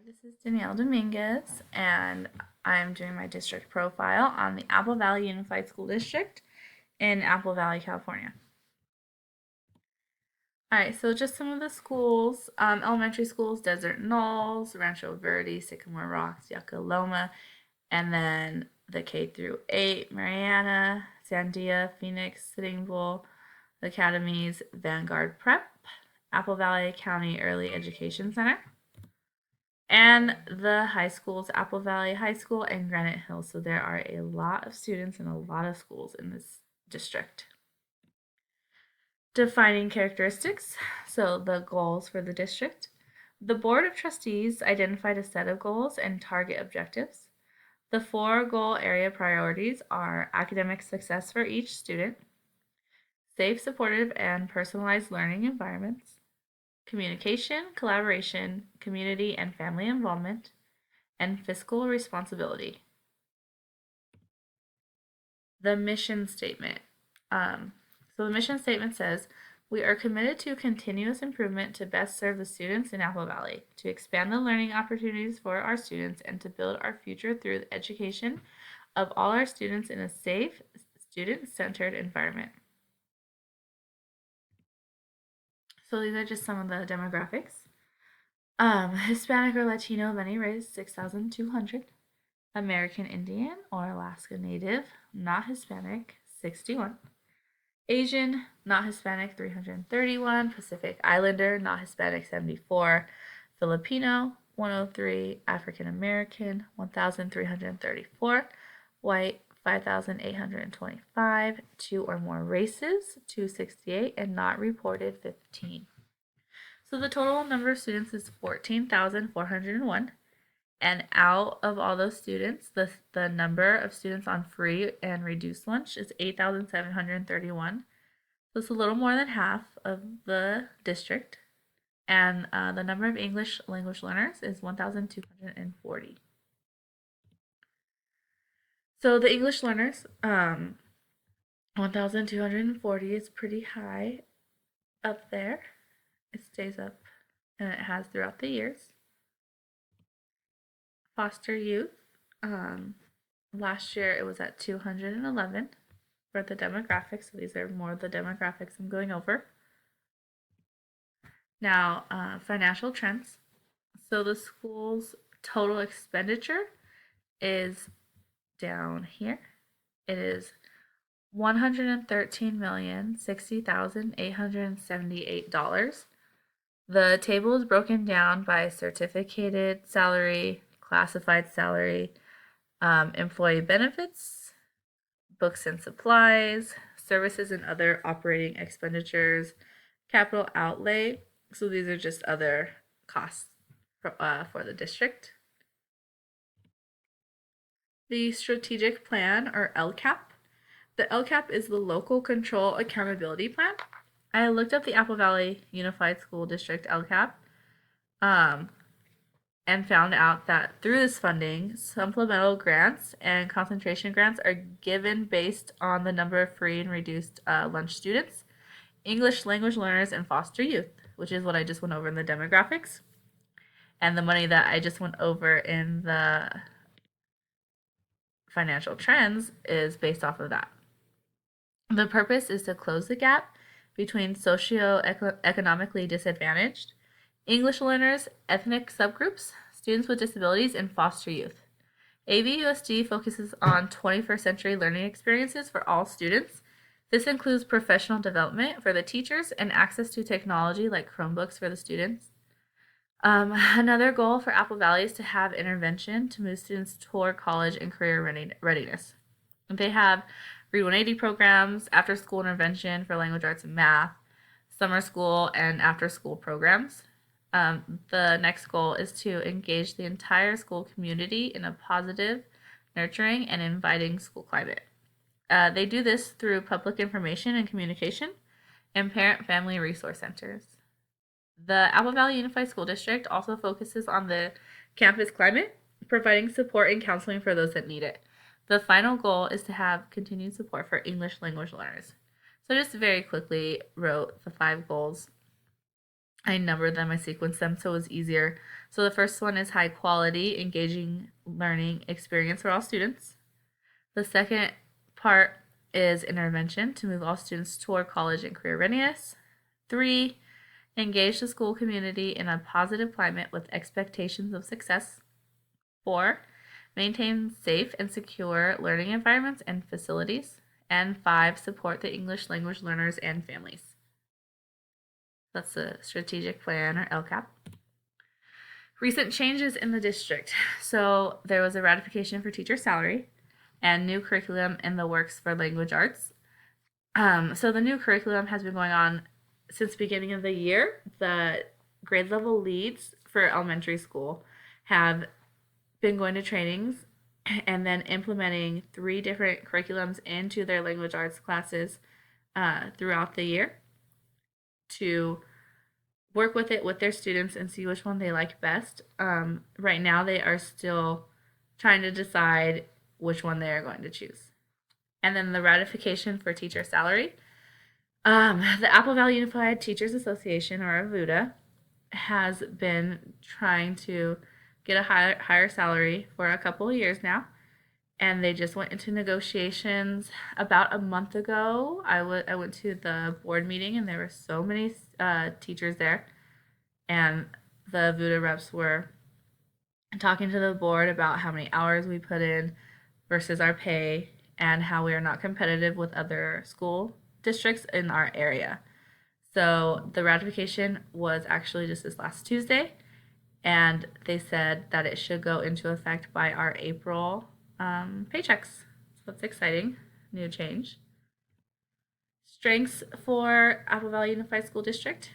This is Danielle Dominguez, and I'm doing my district profile on the Apple Valley Unified School District in Apple Valley, California. All right, so just some of the schools, elementary schools, Desert Knolls, Rancho Verde, Sycamore Rocks, Yucca Loma, and then the K through 8, Mariana, Sandia, Phoenix, Sitting Bull, the Academies, Vanguard Prep, Apple Valley County Early Education Center, and the high schools, Apple Valley High School and Granite Hills. So there are a lot of students and a lot of schools in this district. Defining characteristics. So the goals for the district. The Board of Trustees identified a set of goals and target objectives. The 4 goal area priorities are academic success for each student, safe, supportive, and personalized learning environments, communication, collaboration, community and family involvement, and fiscal responsibility. The mission statement. So the mission statement says, we are committed to continuous improvement to best serve the students in Apple Valley, to expand the learning opportunities for our students, and to build our future through the education of all our students in a safe, student-centered environment. So these are just some of the demographics. Hispanic or Latino of any race, 6,200. American Indian or Alaska Native, not Hispanic, 61. Asian, not Hispanic, 331. Pacific Islander, not Hispanic, 74. Filipino, 103. African American, 1,334. White, 5,825. 2 or more races, 268. And not reported, 15. So the total number of students is 14,401. And out of all those students, the number of students on free and reduced lunch is 8,731. So it's a little more than half of the district. And the number of English language learners is 1,240. So the English learners, 1,240 is pretty high up there. It stays up, and it has throughout the years. Foster youth, last year it was at 211 for the demographics. So these are more of the demographics I'm going over. Now, financial trends. So the school's total expenditure is down here. It is $113,060,878. The table is broken down by certificated salary, classified salary, employee benefits, books and supplies, services and other operating expenditures, capital outlay. So these are just other costs for the district. The strategic plan, or LCAP. The LCAP is the Local Control Accountability Plan. I looked up the Apple Valley Unified School District LCAP and found out that through this funding, supplemental grants and concentration grants are given based on the number of free and reduced lunch students, English language learners, and foster youth, which is what I just went over in the demographics. And the money that I just went over in the financial trends is based off of that. The purpose is to close the gap between socioeconomically disadvantaged, English learners, ethnic subgroups, students with disabilities, and foster youth. AVUSD focuses on 21st century learning experiences for all students. This includes professional development for the teachers and access to technology like Chromebooks for the students. Another goal for Apple Valley is to have intervention to move students toward college and career readiness. They have Read 180 programs, after school intervention for language arts and math, summer school, and after school programs. The next goal is to engage the entire school community in a positive, nurturing, and inviting school climate. They do this through public information and communication and parent family resource centers. The Apple Valley Unified School District also focuses on the campus climate, providing support and counseling for those that need it. The final goal is to have continued support for English language learners. So I just very quickly wrote the 5 goals. I numbered them, I sequenced them so it was easier. So the first one is high quality, engaging learning experience for all students. The second part is intervention to move all students toward college and career readiness. 3, engage the school community in a positive climate with expectations of success. 4, maintain safe and secure learning environments and facilities. And 5, support the English language learners and families. That's the strategic plan, or LCAP. Recent changes in the district. So there was a ratification for teacher salary and new curriculum in the works for language arts. So the new curriculum has been going on since the beginning of the year. The grade level leads for elementary school have been going to trainings and then implementing 3 different curriculums into their language arts classes throughout the year to work with it with their students and see which one they like best. Right now, they are still trying to decide which one they are going to choose. And then the ratification for teacher salary. The Apple Valley Unified Teachers Association, or AVUDA, has been trying to get a higher salary for a couple of years now. And they just went into negotiations about a month ago. I went to the board meeting, and there were so many teachers there. And the VUDA reps were talking to the board about how many hours we put in versus our pay and how we are not competitive with other school districts in our area. So the ratification was actually just this last Tuesday, and they said that it should go into effect by our April paychecks. So that's exciting. New change. Strengths for Apple Valley Unified School District.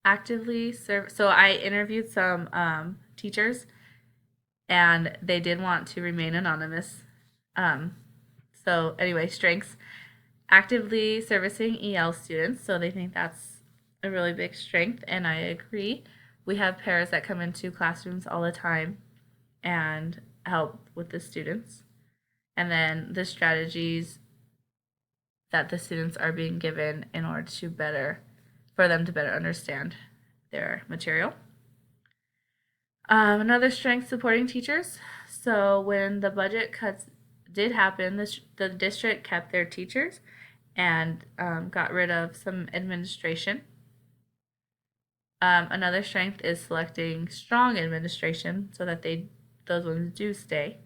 Actively serve. So I interviewed some teachers, and they did want to remain anonymous. So anyway, strengths. Actively servicing EL students. So they think that's a really big strength, and I agree. We have pairs that come into classrooms all the time and help with the students. And then the strategies that the students are being given in order to for them to better understand their material. Another strength, supporting teachers. So when the budget cuts did happen, the district kept their teachers and got rid of some administration. Another strength is selecting strong administration so that those ones do stay.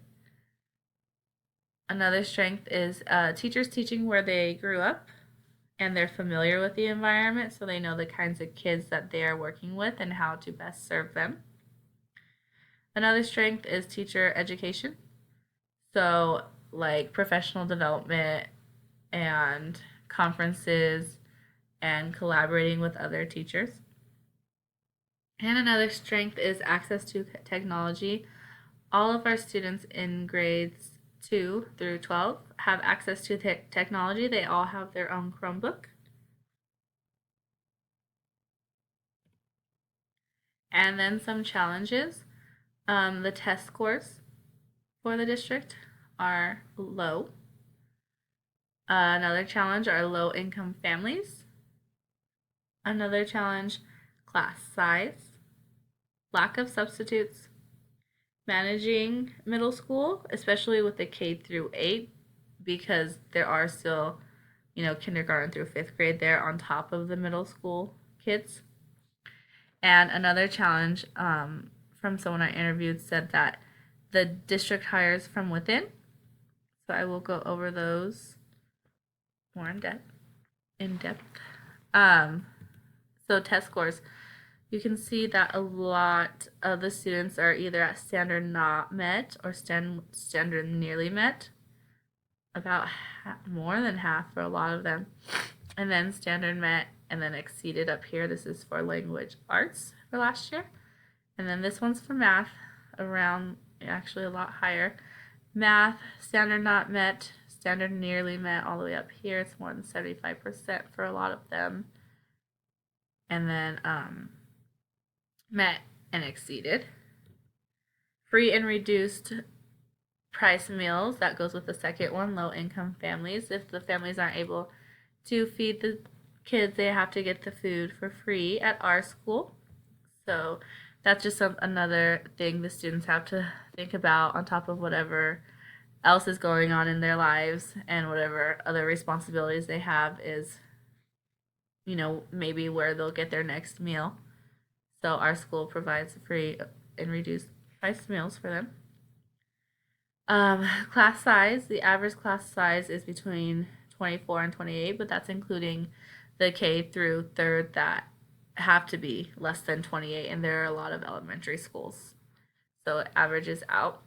Another strength is teachers teaching where they grew up and they're familiar with the environment, so they know the kinds of kids that they are working with and how to best serve them. Another strength is teacher education. So like professional development and conferences and collaborating with other teachers. And another strength is access to technology. All of our students in grades 2 through 12 have access to technology. They all have their own Chromebook. And then some challenges. The test scores for the district are low. Another challenge are low income families. Another challenge, class size, lack of substitutes, managing middle school, especially with the K through 8, because there are still, kindergarten through 5th grade there on top of the middle school kids. And another challenge from someone I interviewed said that the district hires from within. So I will go over those more in depth. So test scores. You can see that a lot of the students are either at standard not met or standard nearly met. About more than half for a lot of them. And then standard met and then exceeded up here. This is for language arts for last year. And then this one's for math, around actually a lot higher. Math, standard not met, standard nearly met, all the way up here. It's more than 75% for a lot of them. And then met and exceeded. Free and reduced price meals, that goes with the second one, low income families. If the families aren't able to feed kids, they have to get the food for free at our school. So that's just another thing the students have to think about on top of whatever else is going on in their lives and whatever other responsibilities they have is, maybe where they'll get their next meal. So our school provides free and reduced price meals for them. Class size, the average class size is between 24 and 28, but that's including the K through third that have to be less than 28, and there are a lot of elementary schools. So it averages out.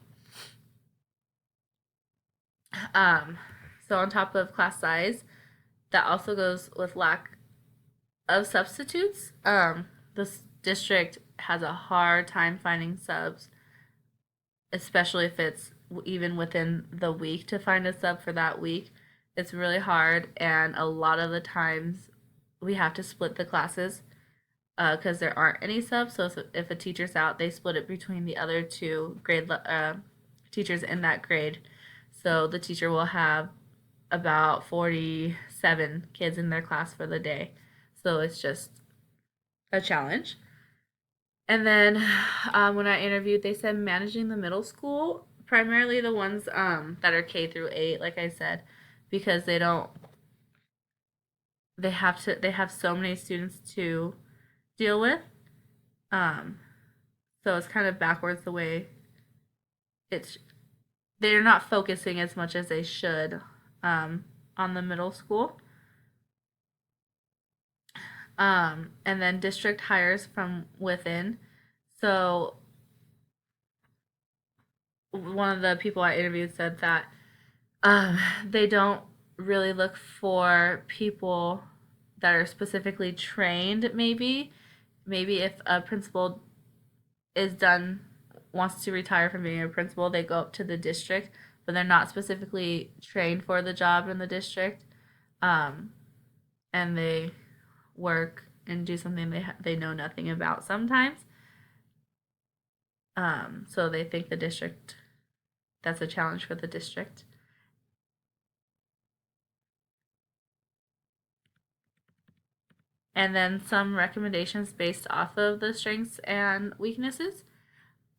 Um, so on top of class size, that also goes with lack of substitutes. This district has a hard time finding subs, especially if it's even within the week to find a sub for that week. It's really hard, and a lot of the times we have to split the classes because there aren't any subs. So if a teacher's out, they split it between the other two teachers in that grade. So the teacher will have about 47 kids in their class for the day. So it's just a challenge. And then when I interviewed, they said managing the middle school, primarily the ones that are K through 8, like I said, because they have so many students to deal with. Um, so it's kind of backwards the way it's they're not focusing as much as they should on the middle school. And then district hires from within. So one of the people I interviewed said that they don't really look for people that are specifically trained. Maybe if a principal is done wants to retire from being a principal, they go up to the district, but they're not specifically trained for the job in the district, um, and they work and do something they know nothing about sometimes. So they think the district that's a challenge for the district. And then some recommendations based off of the strengths and weaknesses.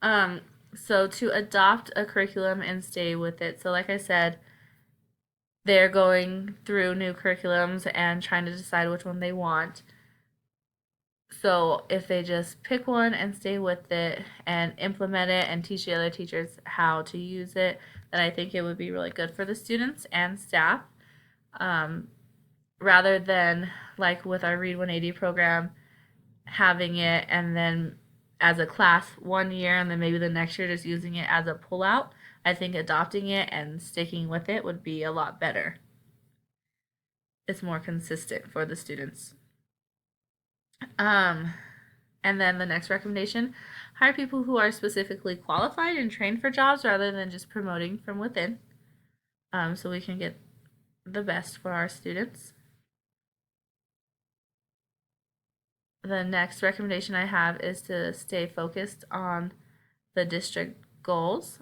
Um, so to adopt a curriculum and stay with it. So like I said, they're going through new curriculums and trying to decide which one they want. So if they just pick one and stay with it and implement it and teach the other teachers how to use it, then I think it would be really good for the students and staff. Um, Rather than like with our Read 180 program, having it and then as a class 1 year and then maybe the next year just using it as a pullout. I think adopting it and sticking with it would be a lot better. It's more consistent for the students. Um, and then the next recommendation, hire people who are specifically qualified and trained for jobs rather than just promoting from within, so we can get the best for our students. The next recommendation I have is to stay focused on the district goals,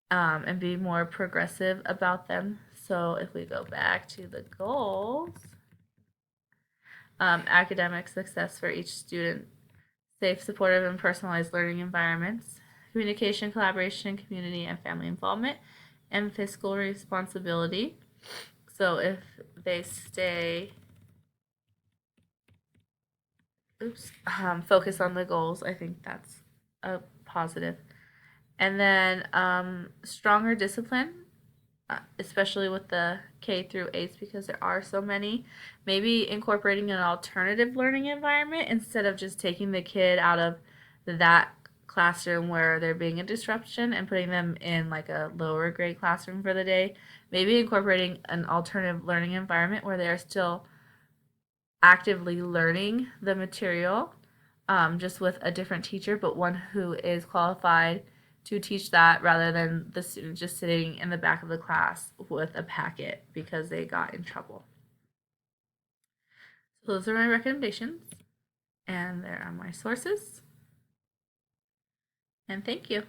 and be more progressive about them. So if we go back to the goals, academic success for each student, safe, supportive, and personalized learning environments, communication, collaboration, community and family involvement, and fiscal responsibility. So if they stay focus on the goals, I think that's a positive. And then stronger discipline, especially with the K through 8s because there are so many. Maybe incorporating an alternative learning environment instead of just taking the kid out of that classroom where they're being a disruption and putting them in like a lower grade classroom for the day. Maybe incorporating an alternative learning environment where they're still actively learning the material, just with a different teacher, but one who is qualified to teach that rather than the student just sitting in the back of the class with a packet because they got in trouble. So those are my recommendations, and there are my sources. And thank you.